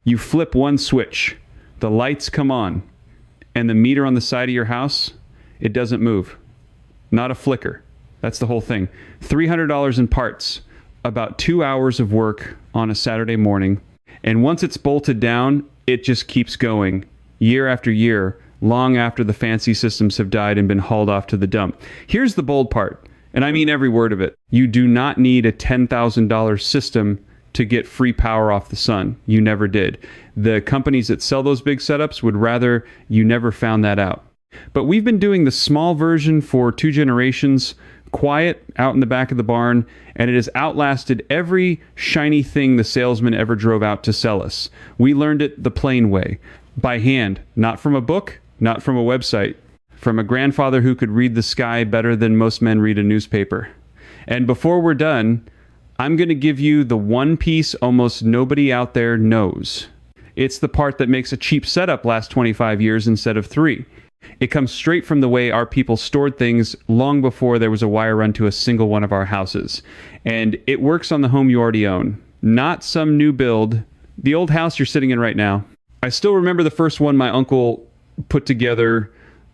You flip one switch, the lights come on, and the meter on the side of your house, it doesn't move. Not a flicker. That's the whole thing. $300 in parts, about 2 hours of work on a Saturday morning. And once it's bolted down, it just keeps going year after year, long after the fancy systems have died and been hauled off to the dump. Here's the bold part, and I mean every word of it. You do not need a $10,000 system to get free power off the sun. You never did. The companies that sell those big setups would rather you never found that out. But we've been doing the small version for 2 generations, quiet, out in the back of the barn, and it has outlasted every shiny thing the salesman ever drove out to sell us. We learned it the plain way, by hand, not from a book, not from a website, from a grandfather who could read the sky better than most men read a newspaper. And before we're done, I'm going to give you the one piece almost nobody out there knows. It's the part that makes a cheap setup last 25 years instead of 3. It comes straight from the way our people stored things long before there was a wire run to a single one of our houses. And it works on the home you already own, not some new build. The old house you're sitting in right now. I still remember the first one my uncle put together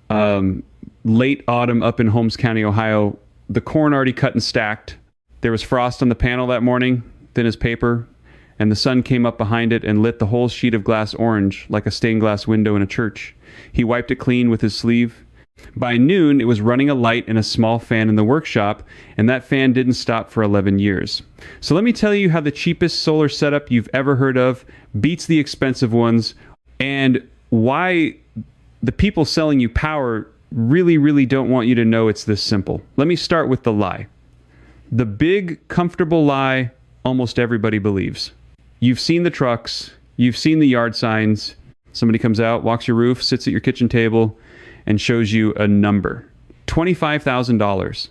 late autumn up in Holmes County, Ohio. The corn already cut and stacked. There was frost on the panel that morning, thin as paper, and the sun came up behind it and lit the whole sheet of glass orange like a stained glass window in a church. He wiped it clean with his sleeve. By noon, it was running a light and a small fan in the workshop, and that fan didn't stop for 11 years. So let me tell you how the cheapest solar setup you've ever heard of beats the expensive ones, and why the people selling you power really don't want you to know it's this simple. Let me start with the lie. The big, comfortable lie almost everybody believes. You've seen the trucks, you've seen the yard signs. Somebody comes out, walks your roof, sits at your kitchen table, and shows you a number. $25,000,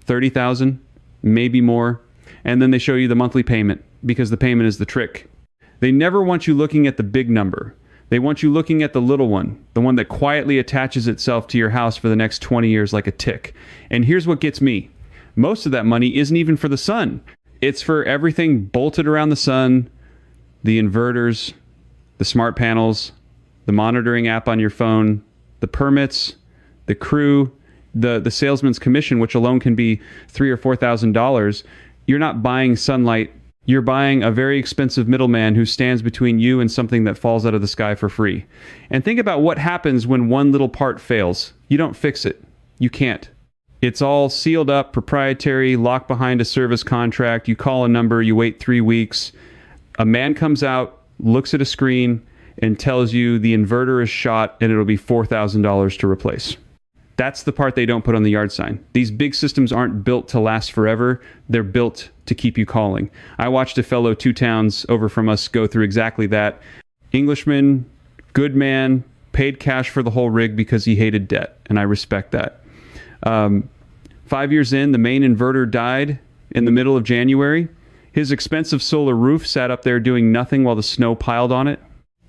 $30,000, maybe more. And then they show you the monthly payment, because the payment is the trick. They never want you looking at the big number. They want you looking at the little one, the one that quietly attaches itself to your house for the next 20 years like a tick. And here's what gets me. Most of that money isn't even for the sun. It's for everything bolted around the sun, the inverters, the smart panels, the monitoring app on your phone, the permits, the crew, the salesman's commission, which alone can be $3,000 or $4,000. You're not buying sunlight. You're buying a very expensive middleman who stands between you and something that falls out of the sky for free. And think about what happens when one little part fails. You don't fix it. You can't. It's all sealed up, proprietary, locked behind a service contract. You call a number, you wait 3 weeks. A man comes out, looks at a screen, and tells you the inverter is shot and it'll be $4,000 to replace. That's the part they don't put on the yard sign. These big systems aren't built to last forever. They're built to keep you calling. I watched a fellow 2 towns over from us go through exactly that. Englishman, good man, paid cash for the whole rig because he hated debt, and I respect that. 5 years in, the main inverter died in the middle of January. His expensive solar roof sat up there doing nothing while the snow piled on it.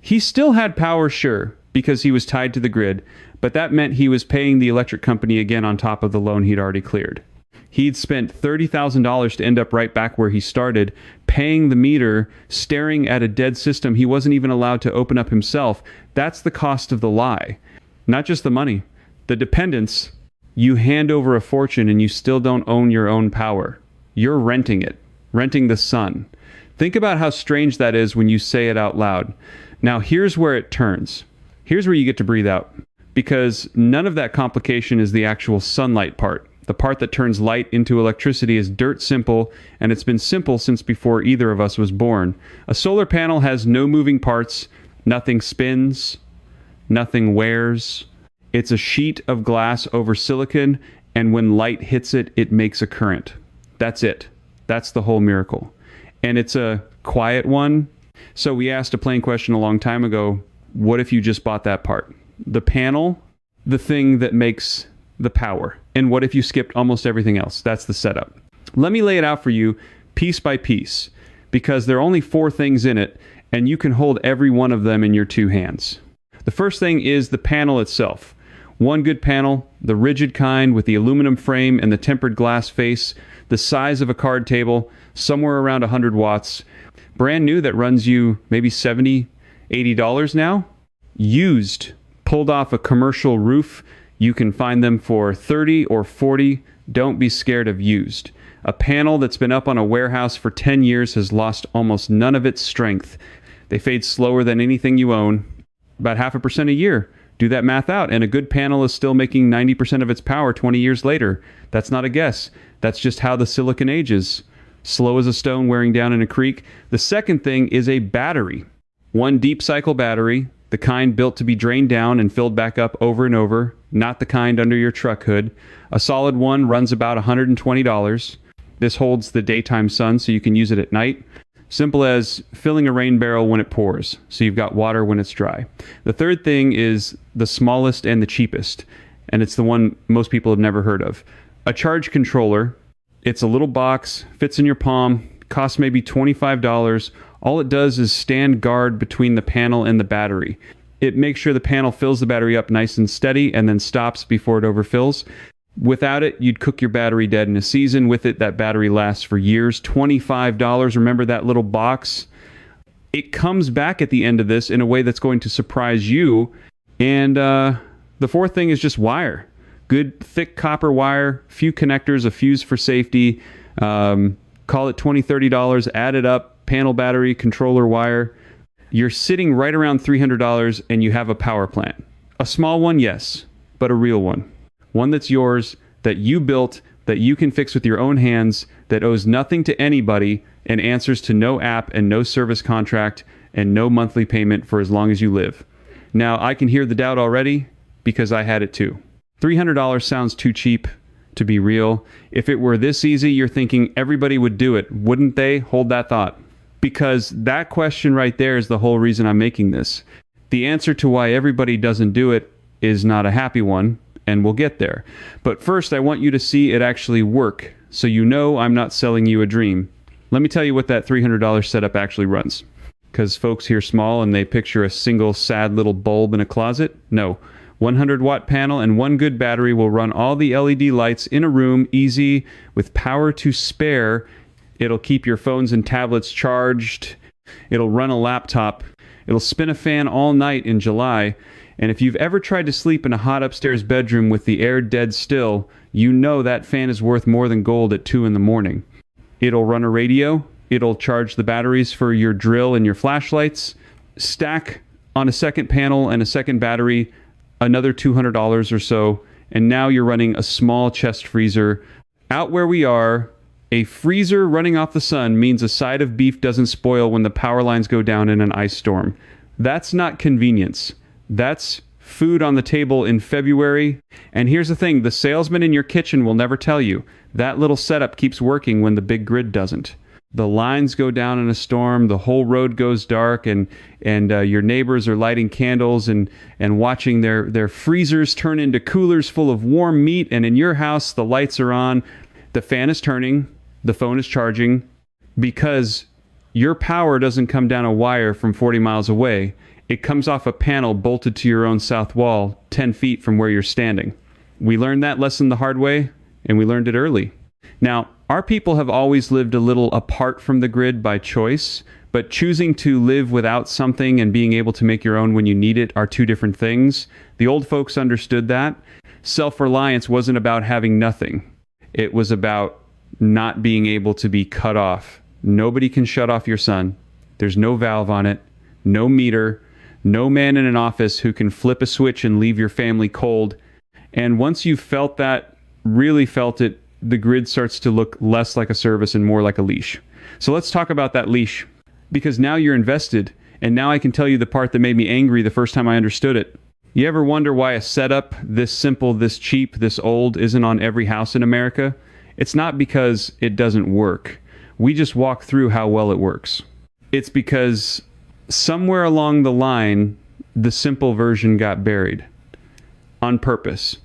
He still had power, sure, because he was tied to the grid, but that meant he was paying the electric company again on top of the loan he'd already cleared. He'd spent $30,000 to end up right back where he started, paying the meter, staring at a dead system he wasn't even allowed to open up himself. That's the cost of the lie. Not just the money. The dependence. You hand over a fortune and you still don't own your own power. You're renting it. Renting the sun. Think about how strange that is when you say it out loud. Now here's where it turns. Here's where you get to breathe out. Because none of that complication is the actual sunlight part. The part that turns light into electricity is dirt simple, and it's been simple since before either of us was born. A solar panel has no moving parts, nothing spins, nothing wears. It's a sheet of glass over silicon, and when light hits it, it makes a current. That's it. That's the whole miracle. And it's a quiet one. So we asked a plain question a long time ago, what if you just bought that part? The panel, the thing that makes the power. And what if you skipped almost everything else? That's the setup. Let me lay it out for you piece by piece, because there are only 4 things in it, and you can hold every one of them in your 2 hands. The first thing is the panel itself. One good panel, the rigid kind with the aluminum frame and the tempered glass face, the size of a card table, somewhere around 100 watts. Brand new that runs you maybe $70, $80 now. Used, pulled off a commercial roof, you can find them for $30 or $40. Don't be scared of used. A panel that's been up on a warehouse for 10 years has lost almost none of its strength. They fade slower than anything you own, about 0.5% a year. Do that math out, and a good panel is still making 90% of its power 20 years later. That's not a guess. That's just how the silicon ages. Slow as a stone wearing down in a creek. The second thing is a battery. One deep cycle battery, the kind built to be drained down and filled back up over and over, not the kind under your truck hood. A solid one runs about $120. This holds the daytime sun so you can use it at night. Simple as filling a rain barrel when it pours, so you've got water when it's dry. The third thing is the smallest and the cheapest, and it's the one most people have never heard of. A charge controller. It's a little box, fits in your palm, costs maybe $25. All it does is stand guard between the panel and the battery. It makes sure the panel fills the battery up nice and steady and then stops before it overfills. Without it, you'd cook your battery dead in a season. With it, that battery lasts for years. $25. Remember that little box? It comes back at the end of this in a way that's going to surprise you. And the fourth thing is just wire. Good, thick copper wire, few connectors, a fuse for safety. Call it $20, $30. Add it up. Panel, battery, controller, wire. You're sitting right around $300 and you have a power plant. A small one, yes, but a real one. One that's yours, that you built, that you can fix with your own hands, that owes nothing to anybody and answers to no app and no service contract and no monthly payment for as long as you live. Now, I can hear the doubt already because I had it too. $300 sounds too cheap to be real. If it were this easy, you're thinking everybody would do it, wouldn't they? Hold that thought. Because that question right there is the whole reason I'm making this. The answer to why everybody doesn't do it is not a happy one, and we'll get there. But first, I want you to see it actually work, so you know I'm not selling you a dream. Let me tell you what that $300 setup actually runs. Because folks hear small and they picture a single sad little bulb in a closet. No. 100-watt panel and one good battery will run all the LED lights in a room easy with power to spare. It'll keep your phones and tablets charged. It'll run a laptop. It'll spin a fan all night in July. And if you've ever tried to sleep in a hot upstairs bedroom with the air dead still, you know that fan is worth more than gold at 2 in the morning. It'll run a radio. It'll charge the batteries for your drill and your flashlights. Stack on a second panel and a second battery another $200 or so. And now you're running a small chest freezer. Out where we are, a freezer running off the sun means a side of beef doesn't spoil when the power lines go down in an ice storm. That's not convenience. That's food on the table in February. And here's the thing, the salesman in your kitchen will never tell you. That little setup keeps working when the big grid doesn't. The lines go down in a storm, the whole road goes dark, and your neighbors are lighting candles and watching their freezers turn into coolers full of warm meat, and in your house the lights are on, the fan is turning, the phone is charging, because your power doesn't come down a wire from 40 miles away. It comes off a panel bolted to your own south wall 10 feet from where you're standing. We learned that lesson the hard way, and we learned it early. Now, our people have always lived a little apart from the grid by choice, but choosing to live without something and being able to make your own when you need it are two different things. The old folks understood that. Self-reliance wasn't about having nothing. It was about not being able to be cut off. Nobody can shut off your sun. There's no valve on it, no meter, no man in an office who can flip a switch and leave your family cold. And once you've felt that, really felt it, the grid starts to look less like a service and more like a leash. So let's talk about that leash, because now you're invested, and now I can tell you the part that made me angry the first time I understood it. You ever wonder why a setup this simple, this cheap, this old isn't on every house in America? It's not because it doesn't work. We just walk through how well it works. It's because somewhere along the line, the simple version got buried. On purpose.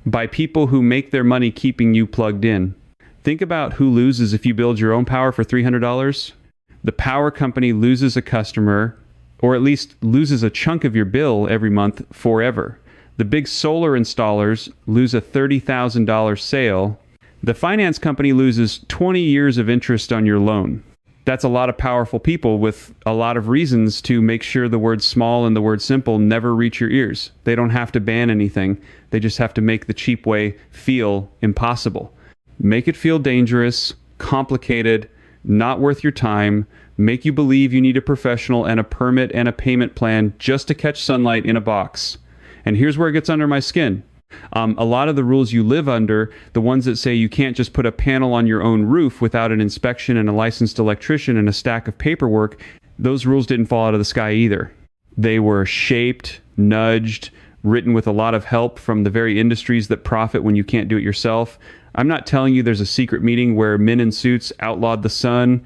By people who make their money keeping you plugged in. Think about who loses if you build your own power for $300. The power company loses a customer, or at least loses a chunk of your bill every month forever. The big solar installers lose a $30,000 sale. The finance company loses 20 years of interest on your loan. That's a lot of powerful people with a lot of reasons to make sure the word small and the word simple never reach your ears. They don't have to ban anything. They just have to make the cheap way feel impossible. Make it feel dangerous, complicated, not worth your time, make you believe you need a professional and a permit and a payment plan just to catch sunlight in a box. And here's where it gets under my skin. A lot of the rules you live under, the ones that say you can't just put a panel on your own roof without an inspection and a licensed electrician and a stack of paperwork, those rules didn't fall out of the sky either. They were shaped, nudged, written with a lot of help from the very industries that profit when you can't do it yourself. I'm not telling you there's a secret meeting where men in suits outlawed the sun.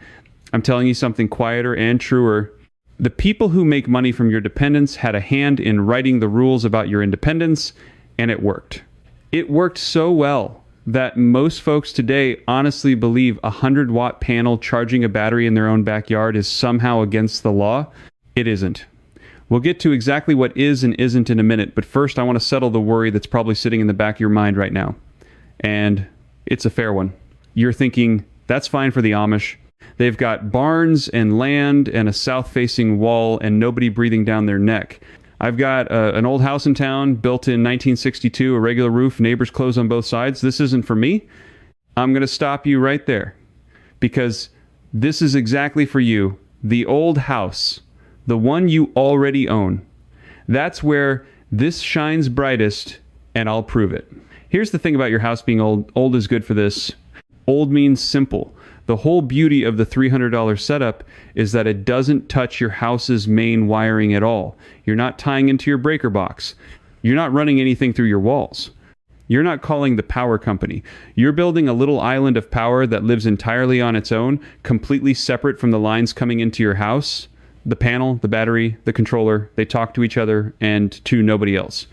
I'm telling you something quieter and truer. The people who make money from your dependence had a hand in writing the rules about your independence, and it worked. It worked so well that most folks today honestly believe a 100-watt panel charging a battery in their own backyard is somehow against the law. It isn't. We'll get to exactly what is and isn't in a minute, but first I want to settle the worry that's probably sitting in the back of your mind right now. And it's a fair one. You're thinking, that's fine for the Amish. They've got barns and land and a south-facing wall and nobody breathing down their neck. I've got an old house in town built in 1962, a regular roof, neighbors close on both sides. This isn't for me. I'm going to stop you right there because this is exactly for you. The old house, the one you already own. That's where this shines brightest, and I'll prove it. Here's the thing about your house being old. Old is good for this. Old means simple. The whole beauty of the $300 setup is that it doesn't touch your house's main wiring at all. You're not tying into your breaker box. You're not running anything through your walls. You're not calling the power company. You're building a little island of power that lives entirely on its own, completely separate from the lines coming into your house. The panel, the battery, the controller, they talk to each other and to nobody else.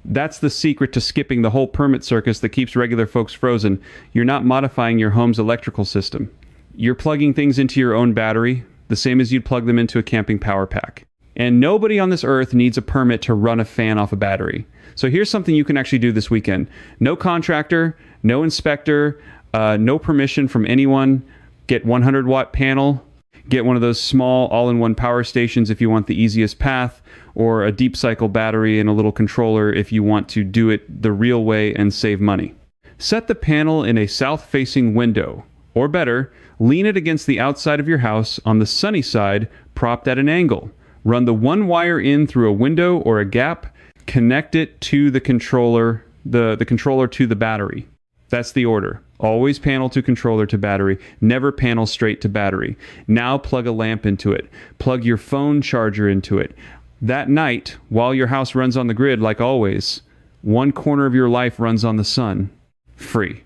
That's the secret to skipping the whole permit circus that keeps regular folks frozen. You're not modifying your home's electrical system. You're plugging things into your own battery, the same as you'd plug them into a camping power pack. And nobody on this earth needs a permit to run a fan off a battery. So here's something you can actually do this weekend. No contractor, no inspector, no permission from anyone. Get 100-watt panel. Get one of those small all-in-one power stations if you want the easiest path, or a deep cycle battery and a little controller if you want to do it the real way and save money. Set the panel in a south-facing window, or better, lean it against the outside of your house on the sunny side, propped at an angle. Run the one wire in through a window or a gap, connect it to the controller, the controller to the battery. That's the order. Always panel to controller to battery, never panel straight to battery. Now plug a lamp into it. Plug your phone charger into it. That night, while your house runs on the grid, like always, one corner of your life runs on the sun, free.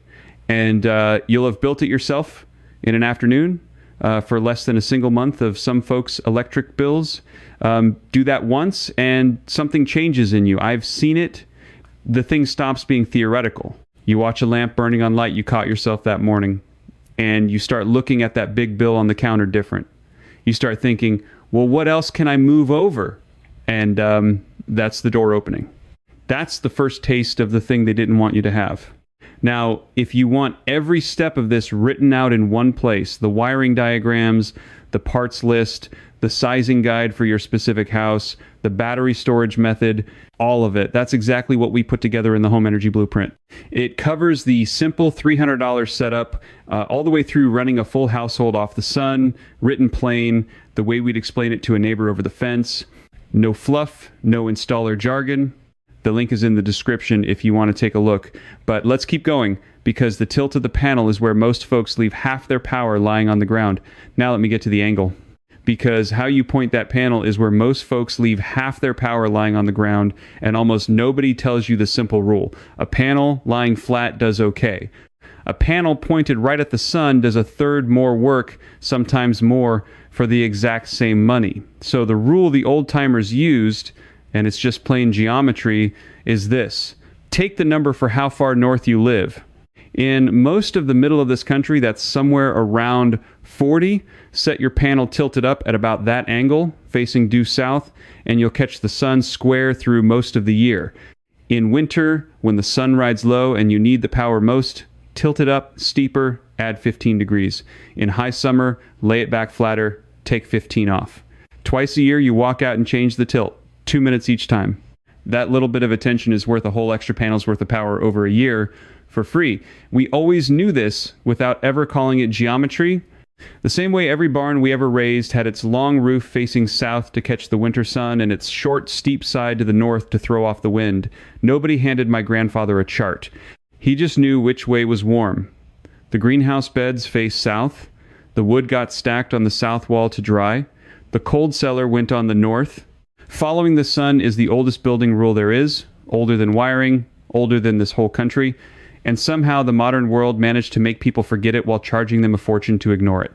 And you'll have built it yourself in an afternoon for less than a single month of some folks' electric bills. Do that once, and something changes in you. I've seen it. The thing stops being theoretical. You watch a lamp burning on light you caught yourself that morning, and you start looking at that big bill on the counter different. You start thinking, well, what else can I move over? And that's the door opening. That's the first taste of the thing they didn't want you to have. Now, if you want every step of this written out in one place, the wiring diagrams, the parts list, the sizing guide for your specific house, the battery storage method, all of it, that's exactly what we put together in the Home Energy Blueprint. It covers the simple $300 setup all the way through running a full household off the sun, written plain, the way we'd explain it to a neighbor over the fence. No fluff, no installer jargon. The link is in the description if you want to take a look. But let's keep going, because the tilt of the panel is where most folks leave half their power lying on the ground. Now let me get to the angle. Because how you point that panel is where most folks leave half their power lying on the ground, and almost nobody tells you the simple rule. A panel lying flat does okay. A panel pointed right at the sun does a third more work, sometimes more, for the exact same money. So the rule the old-timers used, and it's just plain geometry, is this. Take the number for how far north you live. In most of the middle of this country, that's somewhere around 40. Set your panel tilted up at about that angle, facing due south, and you'll catch the sun square through most of the year. In winter, when the sun rides low and you need the power most, tilt it up steeper add 15 degrees. In high summer, lay it back flatter, take 15 off. Twice a year, you walk out and change the tilt, 2 minutes each time. That little bit of attention is worth a whole extra panel's worth of power over a year for free. We always knew this without ever calling it geometry. The same way every barn we ever raised had its long roof facing south to catch the winter sun and its short, steep side to the north to throw off the wind. Nobody handed my grandfather a chart. He just knew which way was warm. The greenhouse beds faced south. The wood got stacked on the south wall to dry. The cold cellar went on the north. Following the sun is the oldest building rule there is, older than wiring, older than this whole country, and somehow the modern world managed to make people forget it while charging them a fortune to ignore it.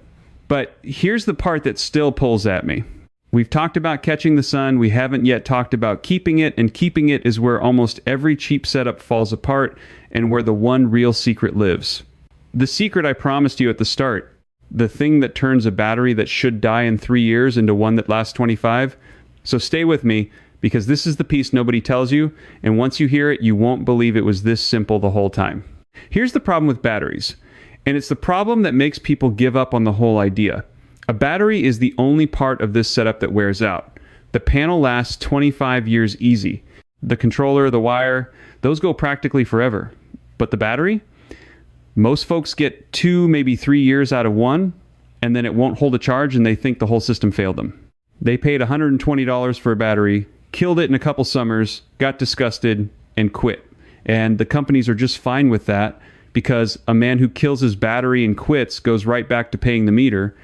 But here's the part that still pulls at me. We've talked about catching the sun, we haven't yet talked about keeping it, and keeping it is where almost every cheap setup falls apart and where the one real secret lives. The secret I promised you at the start, the thing that turns a battery that should die in 3 years into one that lasts 25. So stay with me, because this is the piece nobody tells you, and once you hear it, you won't believe it was this simple the whole time. Here's the problem with batteries, and it's the problem that makes people give up on the whole idea. A battery is the only part of this setup that wears out. The panel lasts 25 years easy. The controller, the wire, those go practically forever. But the battery? Most folks get 2, maybe 3 years out of one, and then it won't hold a charge and they think the whole system failed them. They paid $120 for a battery, killed it in a couple summers, got disgusted, and quit. And the companies are just fine with that because a man who kills his battery and quits goes right back to paying the meter.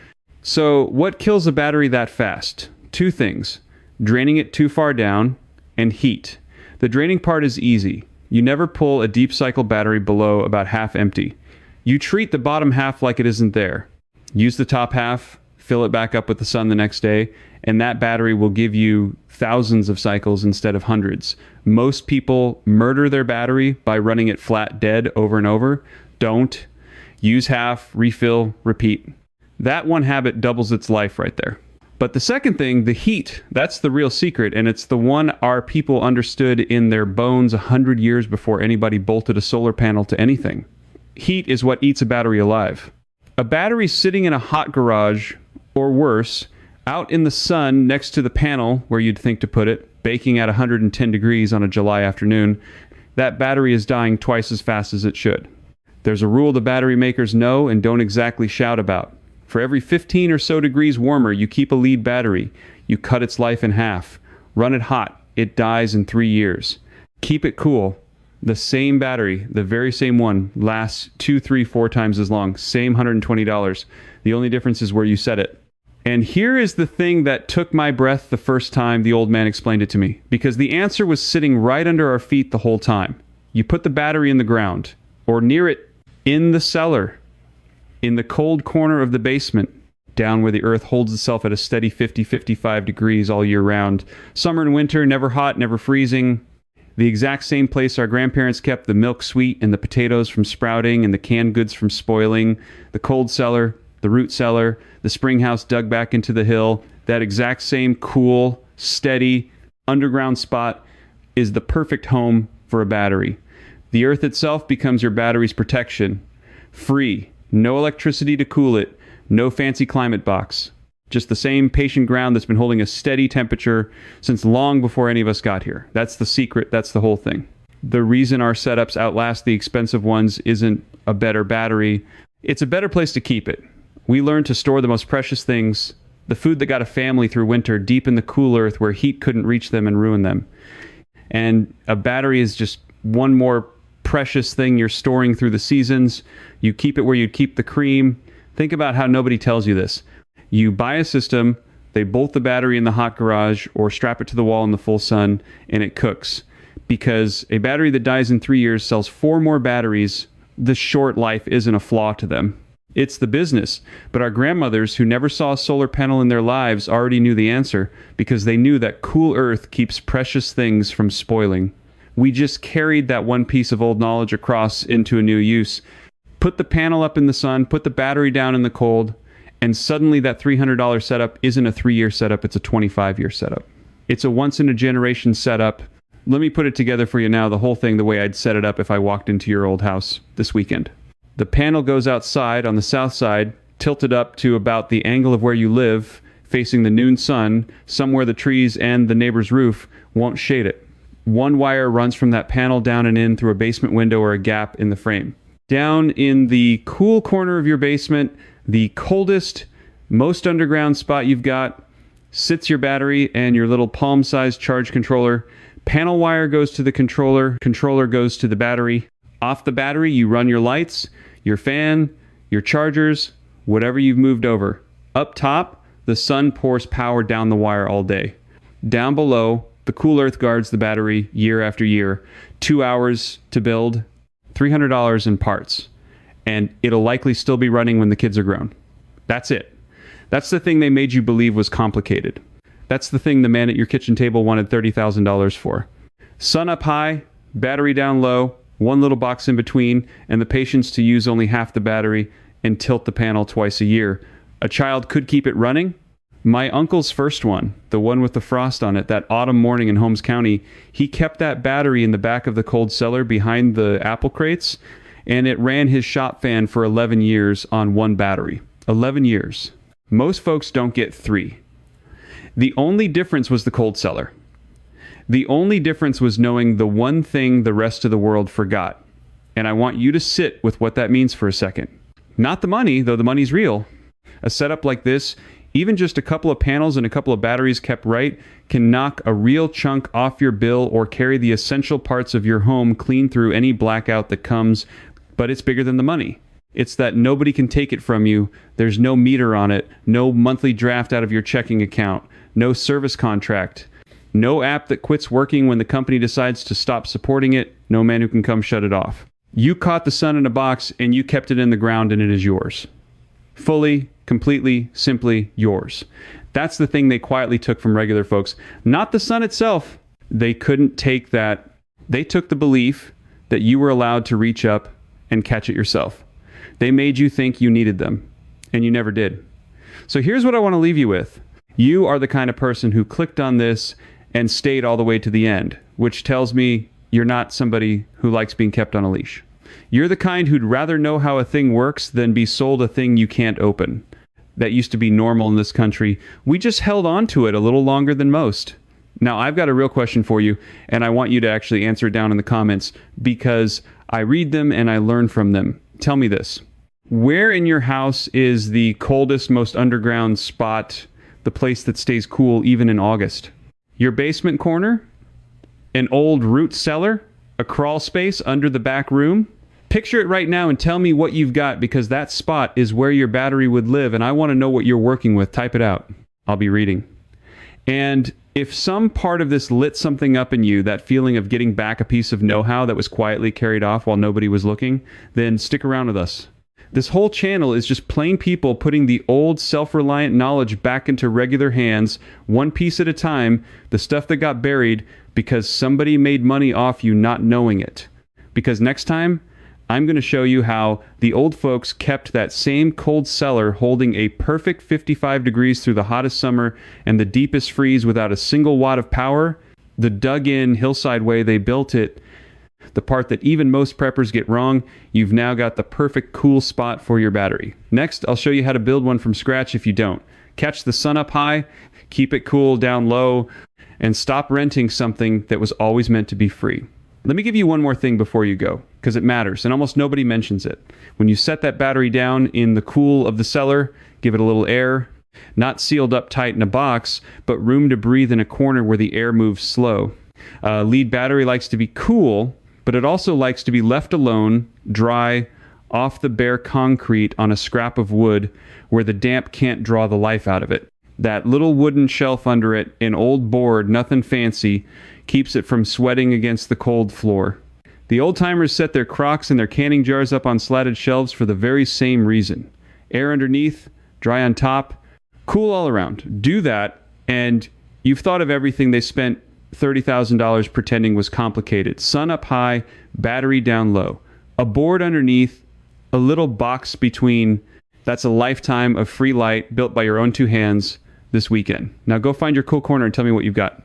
So what kills a battery that fast? 2 things: draining it too far down and heat. The draining part is easy. You never pull a deep cycle battery below about half empty. You treat the bottom half like it isn't there. Use the top half, fill it back up with the sun the next day, and that battery will give you thousands of cycles instead of hundreds. Most people murder their battery by running it flat dead over and over. Don't. Use half, refill, repeat. That one habit doubles its life right there. But the second thing, the heat, that's the real secret, and it's the one our people understood in their bones 100 years before anybody bolted a solar panel to anything. Heat is what eats a battery alive. A battery sitting in a hot garage, or worse, out in the sun next to the panel where you'd think to put it, baking at 110 degrees on a July afternoon, that battery is dying twice as fast as it should. There's a rule the battery makers know and don't exactly shout about. For every 15 or so degrees warmer you keep a lead battery, you cut its life in half. Run it hot, it dies in 3 years. Keep it cool. The same battery, the very same one, lasts 2, 3, 4 times as long. Same $120. The only difference is where you set it. And here is the thing that took my breath the first time the old man explained it to me, because the answer was sitting right under our feet the whole time. You put the battery in the ground, or near it, in the cellar, in the cold corner of the basement, down where the earth holds itself at a steady 50-55 degrees all year round. Summer and winter, never hot, never freezing. The exact same place our grandparents kept the milk sweet and the potatoes from sprouting and the canned goods from spoiling. The cold cellar, the root cellar, the spring house dug back into the hill. That exact same cool, steady, underground spot is the perfect home for a battery. The earth itself becomes your battery's protection. Free. No electricity to cool it. No fancy climate box. Just the same patient ground that's been holding a steady temperature since long before any of us got here. That's the secret. That's the whole thing. The reason our setups outlast the expensive ones isn't a better battery. It's a better place to keep it. We learned to store the most precious things, the food that got a family through winter, deep in the cool earth where heat couldn't reach them and ruin them. And a battery is just one more precious thing you're storing through the seasons. You keep it where you'd keep the cream. Think about how nobody tells you this. You buy a system, they bolt the battery in the hot garage or strap it to the wall in the full sun, and it cooks. Because a battery that dies in 3 years sells 4 more batteries. The short life isn't a flaw to them. It's the business. But our grandmothers, who never saw a solar panel in their lives, already knew the answer because they knew that cool earth keeps precious things from spoiling. We just carried that one piece of old knowledge across into a new use. Put the panel up in the sun, put the battery down in the cold, and suddenly that $300 setup isn't a 3-year setup, it's a 25-year setup. It's a once-in-a-generation setup. Let me put it together for you now, the whole thing the way I'd set it up if I walked into your old house this weekend. The panel goes outside on the south side, tilted up to about the angle of where you live, facing the noon sun, somewhere the trees and the neighbor's roof won't shade it. One wire runs from that panel down and in through a basement window or a gap in the frame. Down in the cool corner of your basement, the coldest, most underground spot you've got, sits your battery and your little palm-sized charge controller. Panel wire goes to the controller goes to the battery. Off the battery, you run your lights, your fan, your chargers, whatever you've moved over. Up top, the sun pours power down the wire all day. Down below, the cool earth guards the battery year after year. 2 hours to build, $300 in parts. And it'll likely still be running when the kids are grown. That's it. That's the thing they made you believe was complicated. That's the thing the man at your kitchen table wanted $30,000 for. Sun up high, battery down low, one little box in between, and the patience to use only half the battery and tilt the panel twice a year. A child could keep it running. My uncle's first one, the one with the frost on it, that autumn morning in Holmes County, he kept that battery in the back of the cold cellar behind the apple crates, and it ran his shop fan for 11 years on one battery. 11 years. Most folks don't get 3. The only difference was the cold cellar. The only difference was knowing the one thing the rest of the world forgot. And I want you to sit with what that means for a second. Not the money, though the money's real. A setup like this, even just a couple of panels and a couple of batteries kept right, can knock a real chunk off your bill or carry the essential parts of your home clean through any blackout that comes, but it's bigger than the money. It's that nobody can take it from you. There's no meter on it, no monthly draft out of your checking account, no service contract, no app that quits working when the company decides to stop supporting it, no man who can come shut it off. You caught the sun in a box and you kept it in the ground and it is yours. Fully, completely, simply yours. That's the thing they quietly took from regular folks. Not the sun itself. They couldn't take that. They took the belief that you were allowed to reach up and catch it yourself. They made you think you needed them, and you never did. So here's what I want to leave you with. You are the kind of person who clicked on this and stayed all the way to the end, which tells me you're not somebody who likes being kept on a leash. You're the kind who'd rather know how a thing works than be sold a thing you can't open. That used to be normal in this country. We just held on to it a little longer than most. Now, I've got a real question for you, and I want you to actually answer it down in the comments because I read them and I learn from them. Tell me this. Where in your house is the coldest, most underground spot, the place that stays cool even in August? Your basement corner? An old root cellar? A crawl space under the back room? Picture it right now and tell me what you've got, because that spot is where your battery would live, and I want to know what you're working with. Type it out. I'll be reading. And if some part of this lit something up in you, that feeling of getting back a piece of know-how that was quietly carried off while nobody was looking, then stick around with us. This whole channel is just plain people putting the old self-reliant knowledge back into regular hands, one piece at a time, the stuff that got buried because somebody made money off you not knowing it. Because next time, I'm going to show you how the old folks kept that same cold cellar holding a perfect 55 degrees through the hottest summer and the deepest freeze without a single watt of power. The dug-in hillside way they built it, the part that even most preppers get wrong, you've now got the perfect cool spot for your battery. Next, I'll show you how to build one from scratch if you don't. Catch the sun up high, keep it cool down low, and stop renting something that was always meant to be free. Let me give you one more thing before you go, because it matters, and almost nobody mentions it. When you set that battery down in the cool of the cellar, give it a little air, not sealed up tight in a box, but room to breathe in a corner where the air moves slow. Lead battery likes to be cool, but it also likes to be left alone, dry, off the bare concrete on a scrap of wood where the damp can't draw the life out of it. That little wooden shelf under it, an old board, nothing fancy, keeps it from sweating against the cold floor. The old-timers set their Crocs and their canning jars up on slatted shelves for the very same reason. Air underneath, dry on top, cool all around. Do that, and you've thought of everything they spent $30,000 pretending was complicated. Sun up high, battery down low. A board underneath, a little box between. That's a lifetime of free light built by your own two hands this weekend. Now go find your cool corner and tell me what you've got.